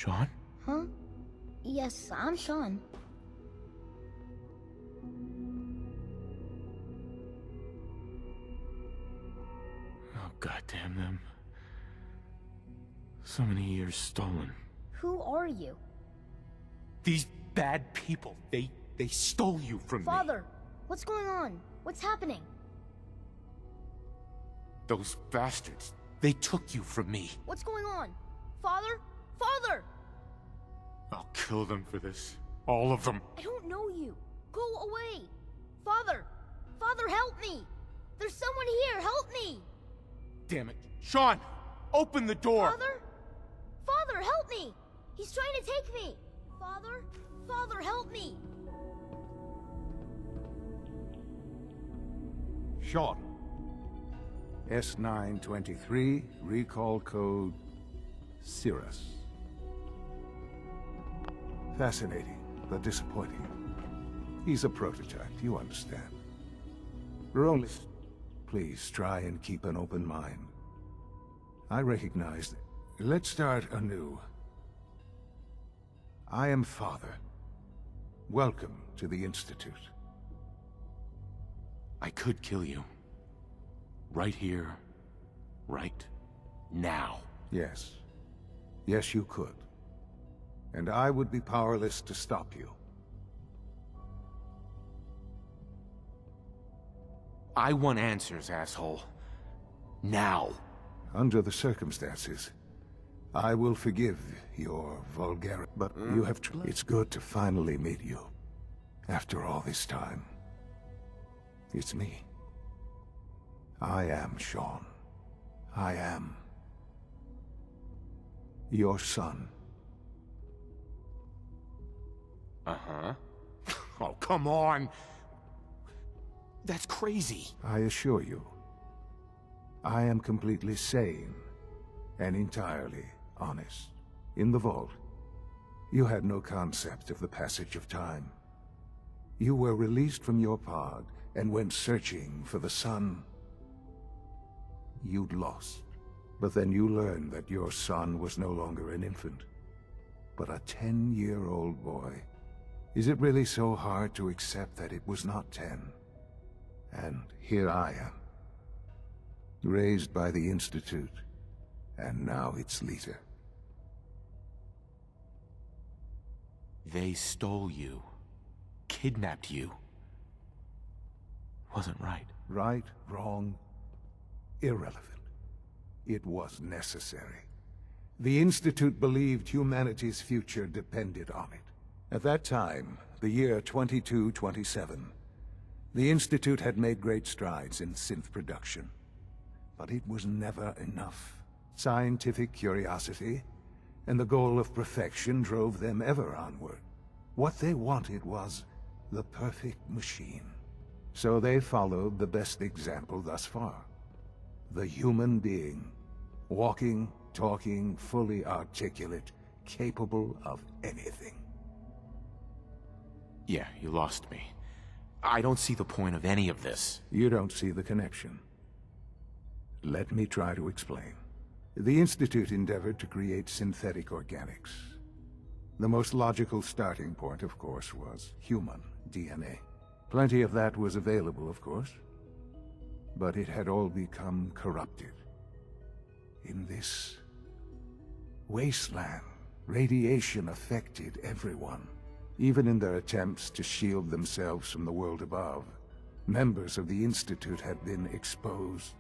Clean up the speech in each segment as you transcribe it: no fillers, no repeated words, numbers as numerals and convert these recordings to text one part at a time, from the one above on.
Sean? Huh? Yes, I'm Sean. Oh, goddamn them. So many years stolen. Who are you? These bad people, they stole you from me. Father! What's going on? What's happening? Those bastards, they took you from me. What's going on? Father? Father! I'll kill them for this. All of them. I don't know you. Go away. Father! Father, help me! There's someone here, help me! Damn it. Sean! Open the door! Father? Father, help me! He's trying to take me! Father? Father, help me! Sean. S923, recall code Cirrus. Fascinating, but disappointing. He's a prototype, you understand. We're only... Please try and keep an open mind. I recognize that. Let's start anew. I am Father. Welcome to the Institute. I could kill you. Right here. Right now. Yes. Yes, you could. And I would be powerless to stop you. I want answers, asshole. Now. Under the circumstances, I will forgive your vulgarity. But you have it's good to finally meet you. After all this time. It's me. I am Sean. I am your son. Uh-huh. Oh, come on! That's crazy. I assure you, I am completely sane and entirely honest. In the vault, you had no concept of the passage of time. You were released from your pod and went searching for the sun you'd lost. But then you learned that your son was no longer an infant, but a 10-year-old boy. Is it really so hard to accept that it was not 10? And here I am, raised by the Institute, and now its leader. They stole you. Kidnapped you. Wasn't right. Right, wrong, irrelevant. It was necessary. The Institute believed humanity's future depended on it. At that time, the year 2227, the Institute had made great strides in synth production. But it was never enough. Scientific curiosity and the goal of perfection drove them ever onward. What they wanted was the perfect machine. So they followed the best example thus far. The human being. Walking, talking, fully articulate, capable of anything. Yeah, you lost me. I don't see the point of any of this. You don't see the connection. Let me try to explain. The Institute endeavored to create synthetic organics. The most logical starting point, of course, was human DNA. Plenty of that was available, of course. But it had all become corrupted. In this wasteland, radiation affected everyone. Even in their attempts to shield themselves from the world above, members of the Institute had been exposed.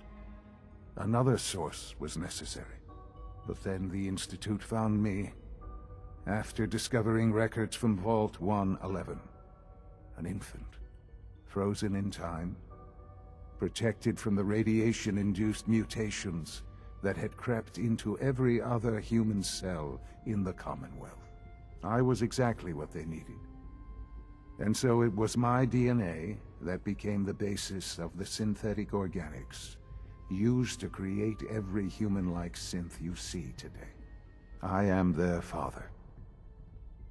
Another source was necessary. But then the Institute found me, after discovering records from Vault 111. An infant, frozen in time, protected from the radiation-induced mutations that had crept into every other human cell in the Commonwealth. I was exactly what they needed. And so it was my DNA that became the basis of the synthetic organics used to create every human-like synth you see today. I am their father.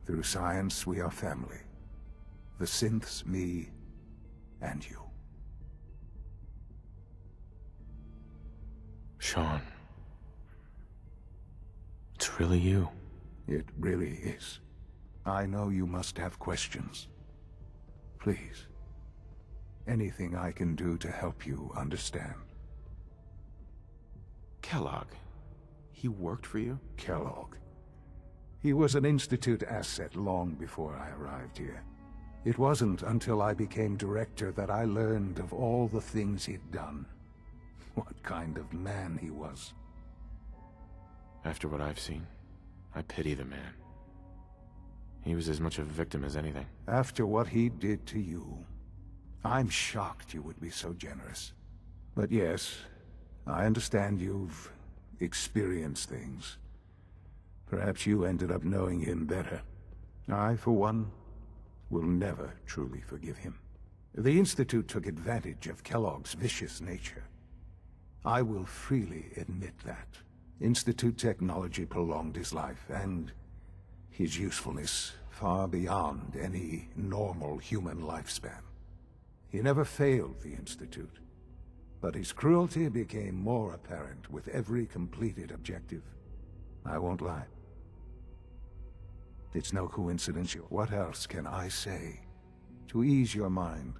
Through science, we are family. The synths, me, and you. Sean. It's really you. It really is. I know you must have questions. Please. Anything I can do to help you understand. Kellogg. He worked for you? Kellogg. He was an Institute asset long before I arrived here. It wasn't until I became director that I learned of all the things he'd done. What kind of man he was. After what I've seen, I pity the man. He was as much a victim as anything. After what he did to you, I'm shocked you would be so generous. But yes, I understand you've experienced things. Perhaps you ended up knowing him better. I, for one, will never truly forgive him. The Institute took advantage of Kellogg's vicious nature. I will freely admit that. Institute technology prolonged his life, and his usefulness far beyond any normal human lifespan. He never failed the Institute, but his cruelty became more apparent with every completed objective. I won't lie. It's no coincidence. What else can I say to ease your mind?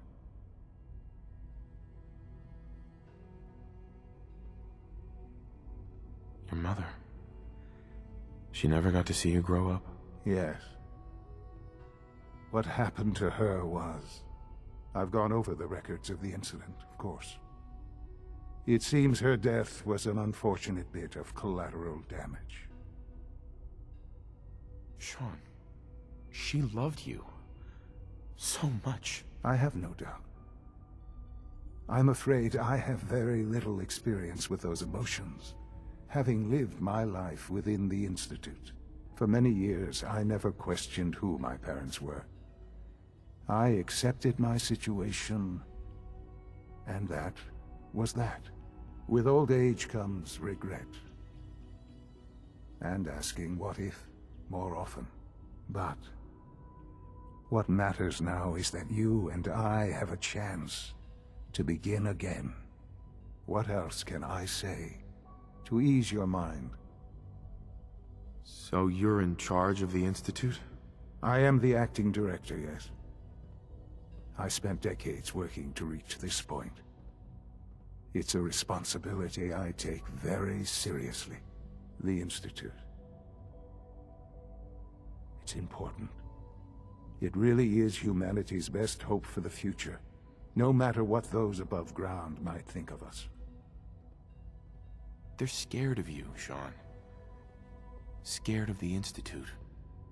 Your mother. She never got to see you grow up? Yes. What happened to her was... I've gone over the records of the incident, of course. It seems her death was an unfortunate bit of collateral damage. Sean, she loved you. So much. I have no doubt. I'm afraid I have very little experience with those emotions, having lived my life within the Institute. For many years, I never questioned who my parents were. I accepted my situation, and that was that. With old age comes regret, and asking what if more often. But what matters now is that you and I have a chance to begin again. What else can I say to ease your mind? So you're in charge of the Institute? I am the acting director, yes. I spent decades working to reach this point. It's a responsibility I take very seriously. The Institute. It's important. It really is humanity's best hope for the future, no matter what those above ground might think of us. They're scared of you, Sean. Scared of the Institute.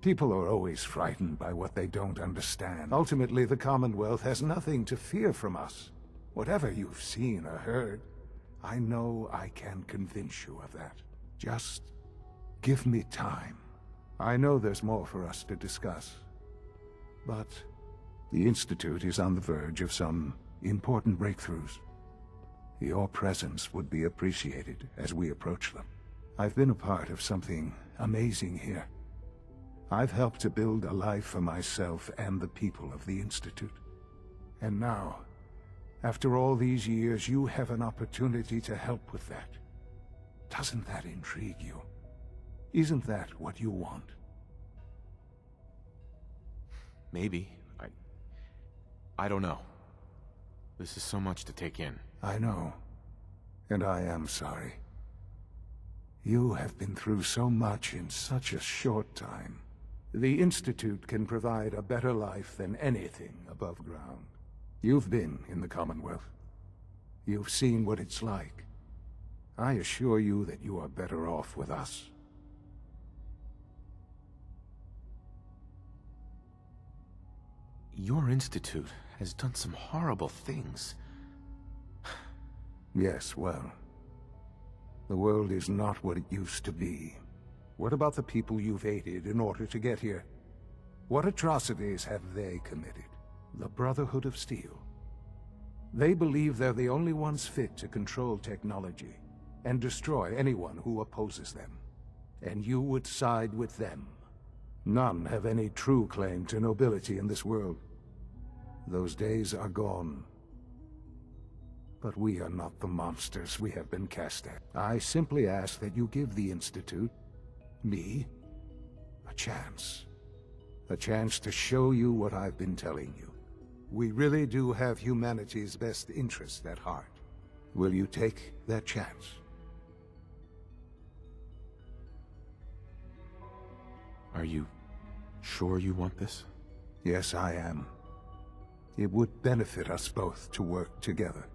People are always frightened by what they don't understand. Ultimately, the Commonwealth has nothing to fear from us. Whatever you've seen or heard, I know I can convince you of that. Just give me time. I know there's more for us to discuss. But the Institute is on the verge of some important breakthroughs. Your presence would be appreciated as we approach them. I've been a part of something amazing here. I've helped to build a life for myself and the people of the Institute. And now, after all these years, you have an opportunity to help with that. Doesn't that intrigue you? Isn't that what you want? Maybe. I don't know. This is so much to take in. I know. And I am sorry. You have been through so much in such a short time. The Institute can provide a better life than anything above ground. You've been in the Commonwealth. You've seen what it's like. I assure you that you are better off with us. Your Institute has done some horrible things. Yes, well, the world is not what it used to be. What about the people you've aided in order to get here? What atrocities have they committed? The Brotherhood of Steel. They believe they're the only ones fit to control technology and destroy anyone who opposes them. And you would side with them. None have any true claim to nobility in this world. Those days are gone. But we are not the monsters we have been cast at. I simply ask that you give the Institute, me, a A chance. A chance to show you what I've been telling you. We really do have humanity's best interest at heart. Will you take that chance? Are you sure you want this? Yes, I am. It would benefit us both to work together.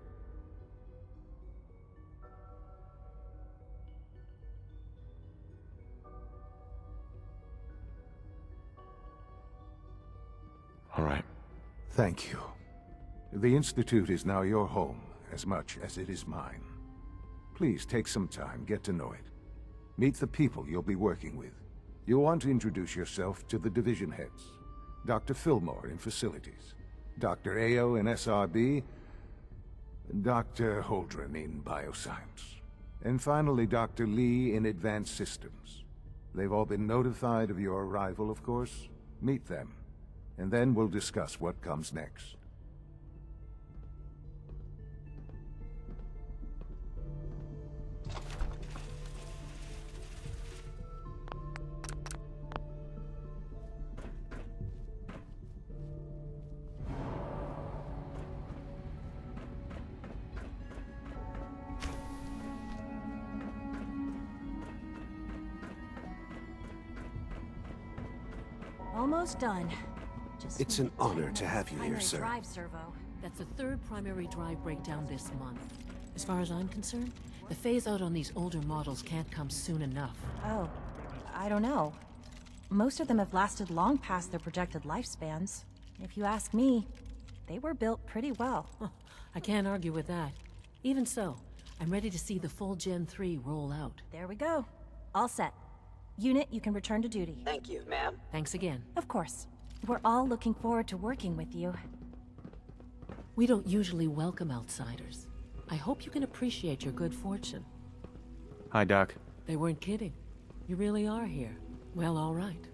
All right. Thank you. The Institute is now your home, as much as it is mine. Please take some time, get to know it. Meet the people you'll be working with. You'll want to introduce yourself to the division heads. Dr. Fillmore in Facilities, Dr. Ao in SRB, Dr. Holdren in Bioscience, and finally Dr. Lee in Advanced Systems. They've all been notified of your arrival, of course. Meet them, and then we'll discuss what comes next. Almost done. Just It's an honor to have you here, primary sir. drive servo. That's the third primary drive breakdown this month. As far as I'm concerned, the phase-out on these older models can't come soon enough. Oh, I don't know. Most of them have lasted long past their projected lifespans. If you ask me, they were built pretty well. I can't argue with that. Even so, I'm ready to see the full Gen 3 roll out. There we go. All set. Unit, you can return to duty. Thank you, ma'am. Thanks again. Of course. We're all looking forward to working with you. We don't usually welcome outsiders. I hope you can appreciate your good fortune. Hi, Doc. They weren't kidding. You really are here. Well, all right.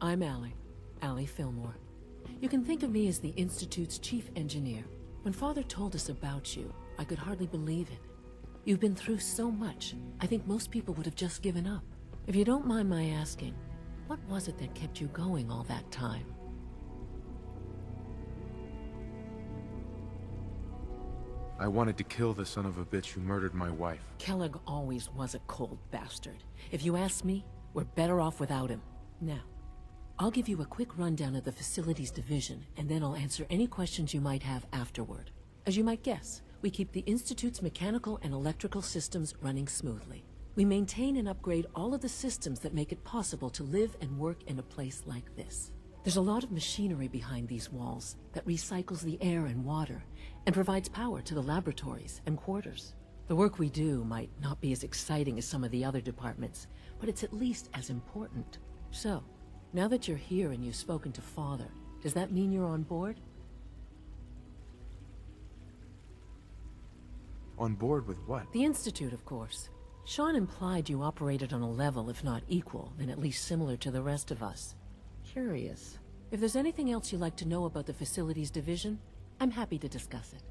I'm Allie Fillmore. You can think of me as the Institute's chief engineer. When Father told us about you, I could hardly believe it. You've been through so much, I think most people would have just given up. If you don't mind my asking, what was it that kept you going all that time? I wanted to kill the son of a bitch who murdered my wife. Kellogg always was a cold bastard. If you ask me, we're better off without him. Now, I'll give you a quick rundown of the Facilities Division, and then I'll answer any questions you might have afterward. As you might guess, we keep the Institute's mechanical and electrical systems running smoothly. We maintain and upgrade all of the systems that make it possible to live and work in a place like this. There's a lot of machinery behind these walls that recycles the air and water and provides power to the laboratories and quarters. The work we do might not be as exciting as some of the other departments, but it's at least as important. So, now that you're here and you've spoken to Father, does that mean you're on board? On board with what? The Institute, of course. Sean implied you operated on a level, if not equal, then at least similar to the rest of us. Curious. If there's anything else you'd like to know about the Facilities Division, I'm happy to discuss it.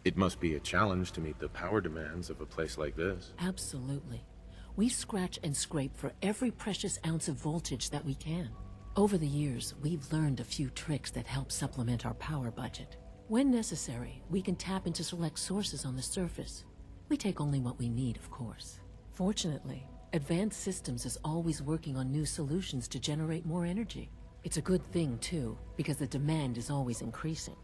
It must be a challenge to meet the power demands of a place like this. Absolutely. We scratch and scrape for every precious ounce of voltage that we can. Over the years, we've learned a few tricks that help supplement our power budget. When necessary, we can tap into select sources on the surface. We take only what we need, of course. Fortunately, Advanced Systems is always working on new solutions to generate more energy. It's a good thing, too, because the demand is always increasing.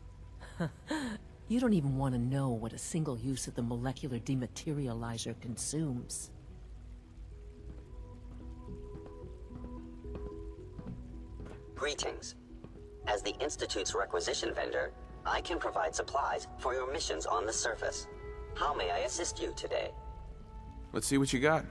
You don't even want to know what a single use of the molecular dematerializer consumes. Greetings. As the Institute's requisition vendor, I can provide supplies for your missions on the surface. How may I assist you today? Let's see what you got.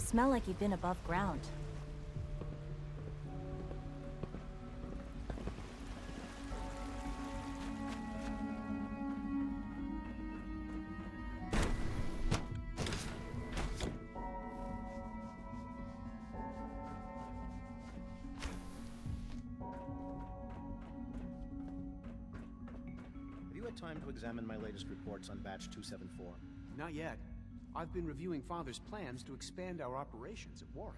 smell like you've been above ground. Have you had time to examine my latest reports on Batch 274? Not yet. I've been reviewing Father's plans to expand our operations at Warwick.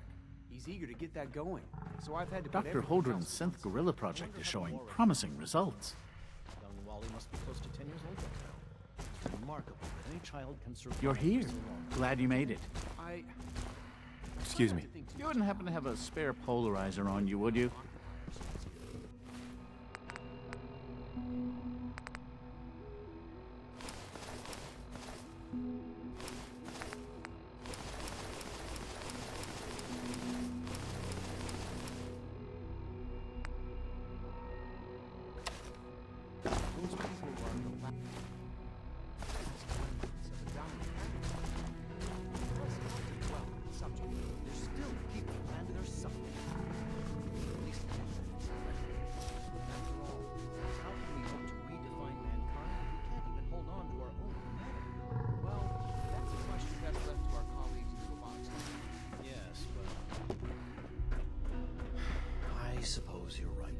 He's eager to get that going, so I've had to put Dr. everything Holdren's else synth gorilla project is showing promising results. Young Wally must be close to 10 years old now. It's remarkable that any child can survive You're here. for so long. Glad you made it. Excuse me. You wouldn't happen to have a spare polarizer on you, would you? I suppose you're right.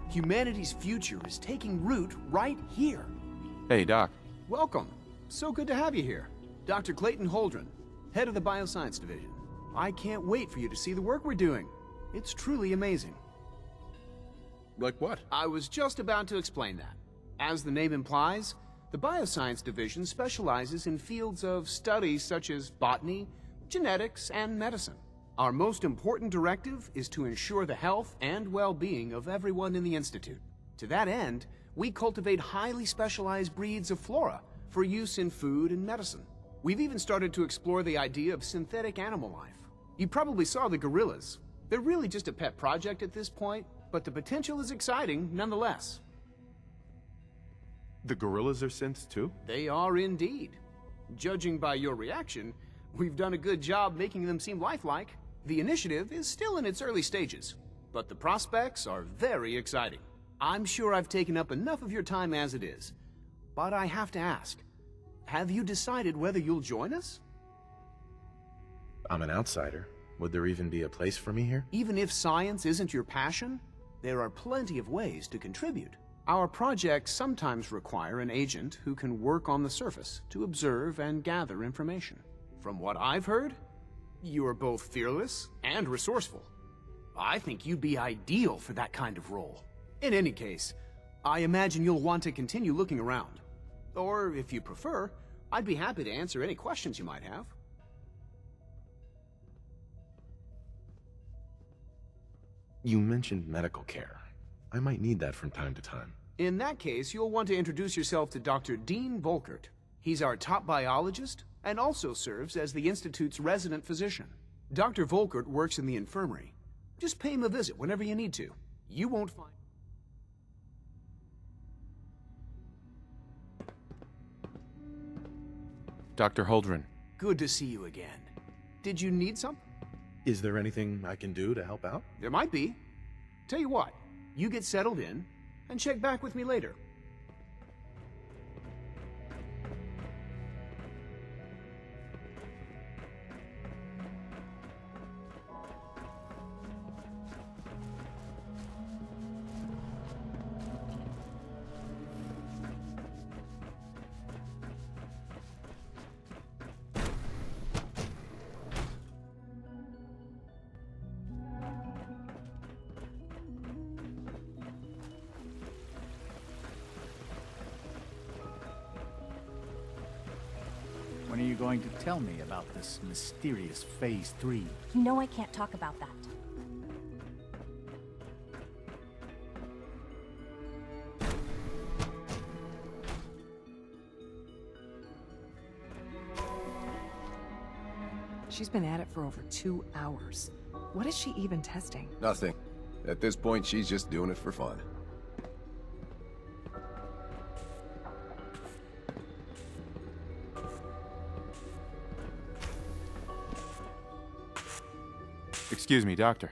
Humanity's future is taking root right here. Hey, Doc. Welcome. So good to have you here. Dr. Clayton Holdren, head of the Bioscience Division. I can't wait for you to see the work we're doing. It's truly amazing. Like what? I was just about to explain that. As the name implies, the Bioscience Division specializes in fields of study such as botany, genetics, and medicine. Our most important directive is to ensure the health and well-being of everyone in the Institute. To that end, we cultivate highly specialized breeds of flora for use in food and medicine. We've even started to explore the idea of synthetic animal life. You probably saw the gorillas. They're really just a pet project at this point, but the potential is exciting nonetheless. The gorillas are synths too? They are indeed. Judging by your reaction, we've done a good job making them seem lifelike. The initiative is still in its early stages, but the prospects are very exciting. I'm sure I've taken up enough of your time as it is, but I have to ask, have you decided whether you'll join us? I'm an outsider. Would there even be a place for me here? Even if science isn't your passion, there are plenty of ways to contribute. Our projects sometimes require an agent who can work on the surface to observe and gather information. From what I've heard, you are both fearless and resourceful. I think you'd be ideal for that kind of role. In any case, I imagine you'll want to continue looking around. Or, if you prefer, I'd be happy to answer any questions you might have. You mentioned medical care. I might need that from time to time. In that case, you'll want to introduce yourself to Dr. Dean Volkert. He's our top biologist and also serves as the Institute's resident physician. Dr. Volkert works in the infirmary. Just pay him a visit whenever you need to. You won't find... Dr. Holdren. Good to see you again. Did you need something? Is there anything I can do to help out? There might be. Tell you what, you get settled in and check back with me later. When are you going to tell me about this mysterious Phase 3? You know I can't talk about that. She's been at it for over 2 hours. What is she even testing? Nothing. At this point, she's just doing it for fun. Excuse me, Doctor.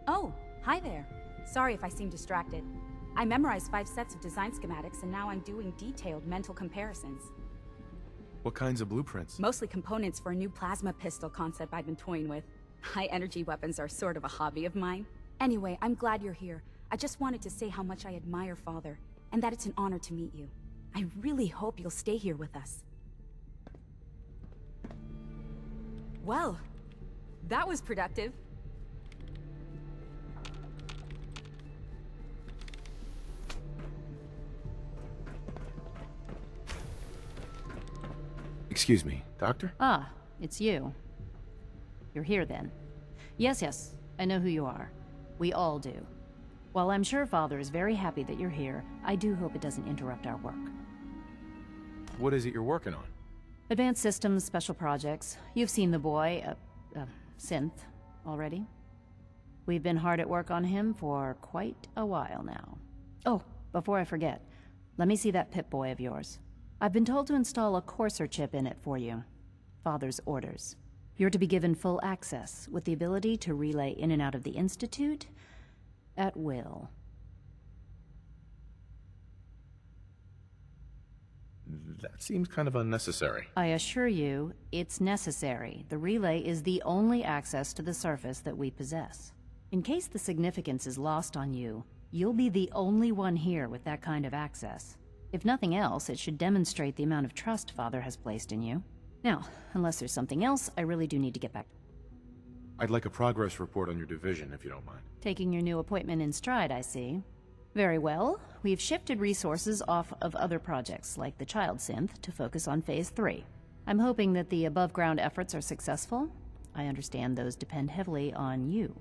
Oh, hi there. Sorry if I seem distracted. I memorized 5 sets of design schematics and now I'm doing detailed mental comparisons. What kinds of blueprints? Mostly components for a new plasma pistol concept I've been toying with. High-energy weapons are sort of a hobby of mine. Anyway, I'm glad you're here. I just wanted to say how much I admire Father, and that it's an honor to meet you. I really hope you'll stay here with us. Well, that was productive. Excuse me, Doctor? Ah, it's you. You're here then. Yes, I know who you are. We all do. While I'm sure Father is very happy that you're here, I do hope it doesn't interrupt our work. What is it you're working on? Advanced Systems Special Projects. You've seen the boy, Synth, already. We've been hard at work on him for quite a while now. Oh, before I forget, let me see that Pip-Boy of yours. I've been told to install a courser chip in it for you. Father's orders. You're to be given full access, with the ability to relay in and out of the Institute at will. That seems kind of unnecessary. I assure you, it's necessary. The relay is the only access to the surface that we possess. In case the significance is lost on you, you'll be the only one here with that kind of access. If nothing else, it should demonstrate the amount of trust Father has placed in you. Now, unless there's something else, I really do need to get back. I'd like a progress report on your division, if you don't mind. Taking your new appointment in stride, I see. Very well. We've shifted resources off of other projects, like the Child Synth, to focus on Phase 3. I'm hoping that the above-ground efforts are successful. I understand those depend heavily on you.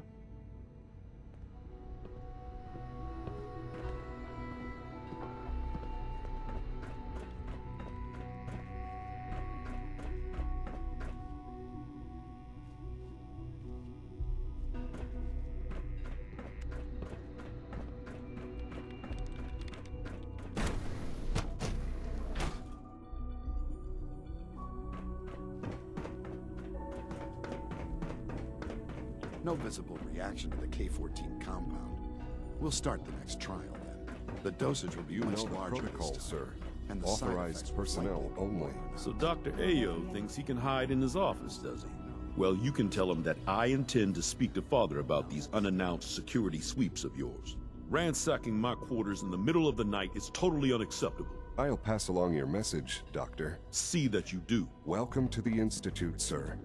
No visible reaction to the K-14 compound. We'll start the next trial then. The dosage will be You much know the larger protocol, this time, sir. and the side Authorized effects will personnel likely be only. more So Dr. Ayo thinks he can hide in his office, does he? Well, you can tell him that I intend to speak to Father about these unannounced security sweeps of yours. Ransacking my quarters in the middle of the night is totally unacceptable. I'll pass along your message, Doctor. See that you do. Welcome to the Institute, sir.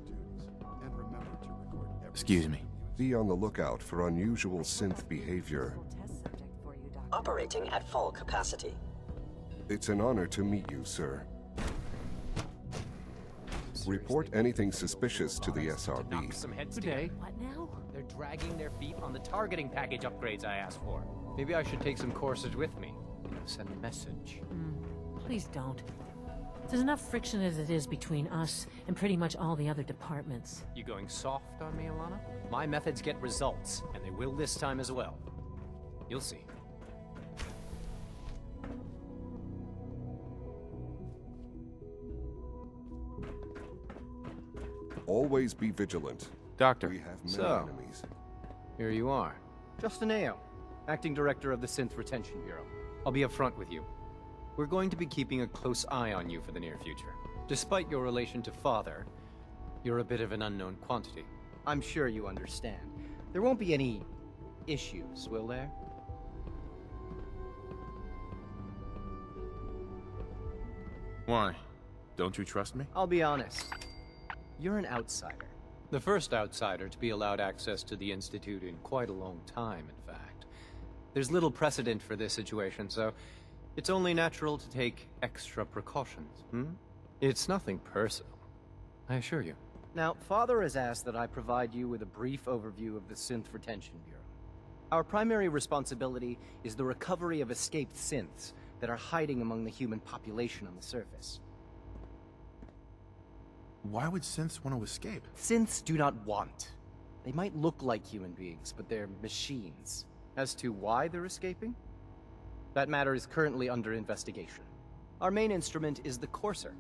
And remember to record every Excuse me. Be on the lookout for unusual synth behavior. Operating at full capacity. It's an honor to meet you, sir. Report anything suspicious to the SRB. Some heads Good day. What now? They're dragging their feet on the targeting package upgrades I asked for. Maybe I should take some courses with me. Send a message. Please don't. There's enough friction as it is between us and pretty much all the other departments. You going soft on me, Alana? My methods get results, and they will this time as well. You'll see. Always be vigilant. Doctor. We have many So, enemies. here you are. Justin Ayo, Acting Director of the Synth Retention Bureau. I'll be upfront with you. We're going to be keeping a close eye on you for the near future. Despite your relation to Father, you're a bit of an unknown quantity. I'm sure you understand. There won't be any issues, will there? Why? Don't you trust me? I'll be honest. You're an outsider. The first outsider to be allowed access to the Institute in quite a long time, in fact. There's little precedent for this situation, so it's only natural to take extra precautions, It's nothing personal, I assure you. Now, Father has asked that I provide you with a brief overview of the Synth Retention Bureau. Our primary responsibility is the recovery of escaped synths that are hiding among the human population on the surface. Why would synths want to escape? Synths do not want. They might look like human beings, but they're machines. As to why they're escaping? That matter is currently under investigation. Our main instrument is the Courser,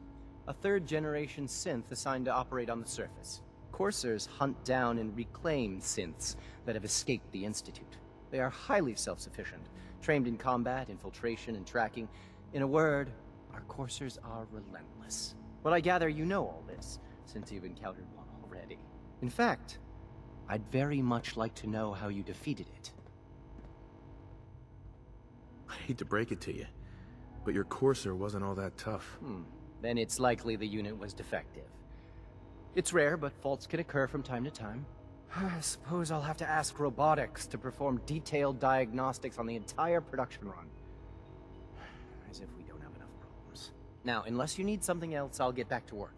a third-generation synth assigned to operate on the surface. Coursers hunt down and reclaim synths that have escaped the Institute. They are highly self-sufficient, trained in combat, infiltration, and tracking. In a word, our Coursers are relentless. But I gather you know all this, since you've encountered one already. In fact, I'd very much like to know how you defeated it. I hate to break it to you, but your Courser wasn't all that tough. Then it's likely the unit was defective. It's rare, but faults can occur from time to time. I suppose I'll have to ask robotics to perform detailed diagnostics on the entire production run. As if we don't have enough problems. Now, unless you need something else, I'll get back to work.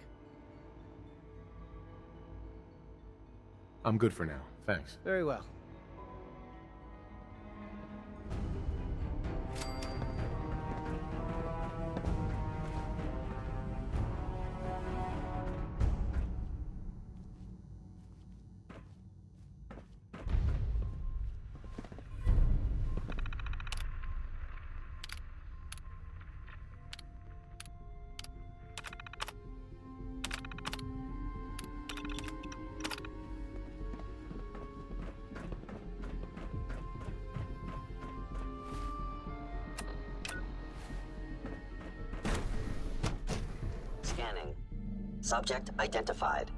I'm good for now, thanks. Very well. Scanning. Subject identified.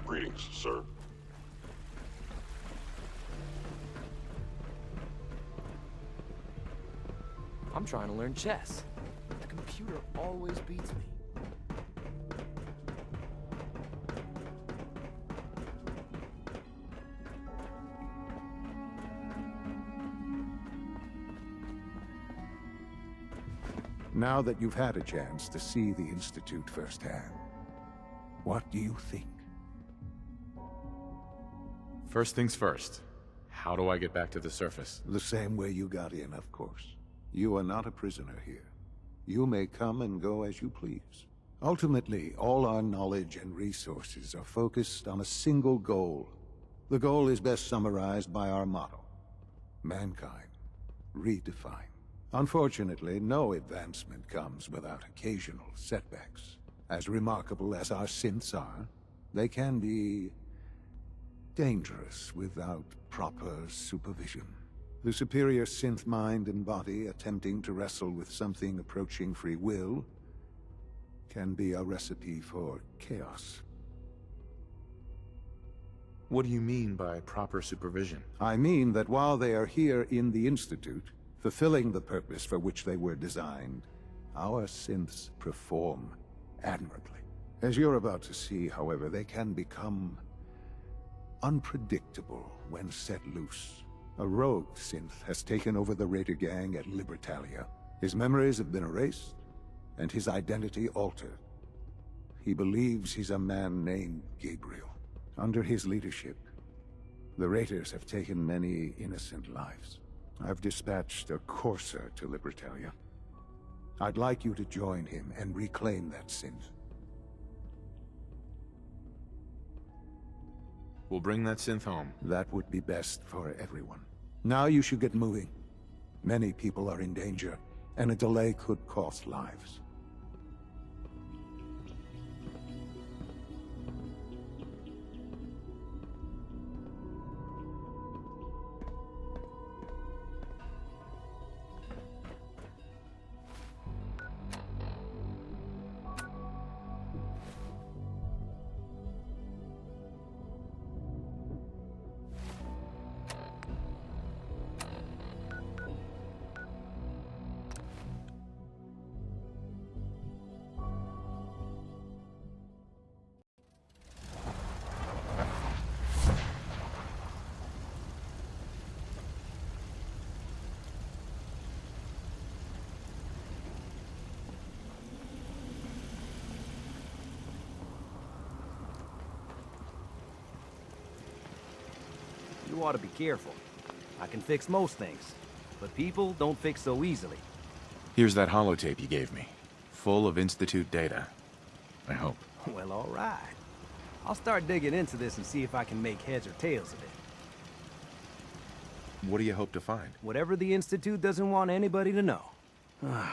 Greetings, sir. I'm trying to learn chess. The computer always beats me. Now that you've had a chance to see the Institute firsthand, what do you think? First things first. How do I get back to the surface? The same way you got in, of course. You are not a prisoner here. You may come and go as you please. Ultimately, all our knowledge and resources are focused on a single goal. The goal is best summarized by our motto: mankind, redefined. Unfortunately, no advancement comes without occasional setbacks. As remarkable as our synths are, they can be dangerous without proper supervision. The superior synth mind and body attempting to wrestle with something approaching free will can be a recipe for chaos. What do you mean by proper supervision? I mean that while they are here in the Institute, fulfilling the purpose for which they were designed, our synths perform admirably. As you're about to see, however, they can become unpredictable when set loose. A rogue synth has taken over the Raider gang at Libertalia. His memories have been erased, and his identity altered. He believes he's a man named Gabriel. Under his leadership, the Raiders have taken many innocent lives. I've dispatched a Courser to Libertalia. I'd like you to join him and reclaim that synth. We'll bring that synth home. That would be best for everyone. Now you should get moving. Many people are in danger, and a delay could cost lives. ought to be careful. I can fix most things, but people don't fix so easily. Here's that holotape you gave me, full of Institute data. I hope. Well, all right. I'll start digging into this and see if I can make heads or tails of it. What do you hope to find? Whatever the Institute doesn't want anybody to know.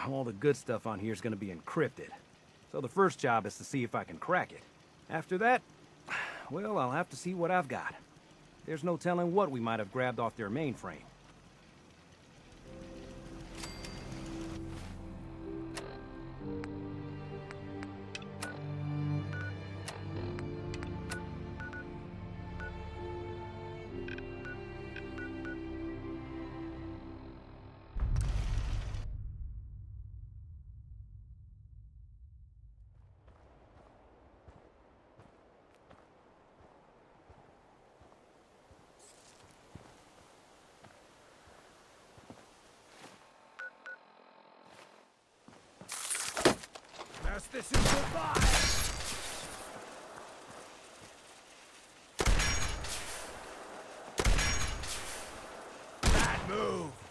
All the good stuff on here is going to be encrypted. So the first job is to see if I can crack it. After that, well, I'll have to see what I've got. There's no telling what we might have grabbed off their mainframe. This is goodbye! Bad move!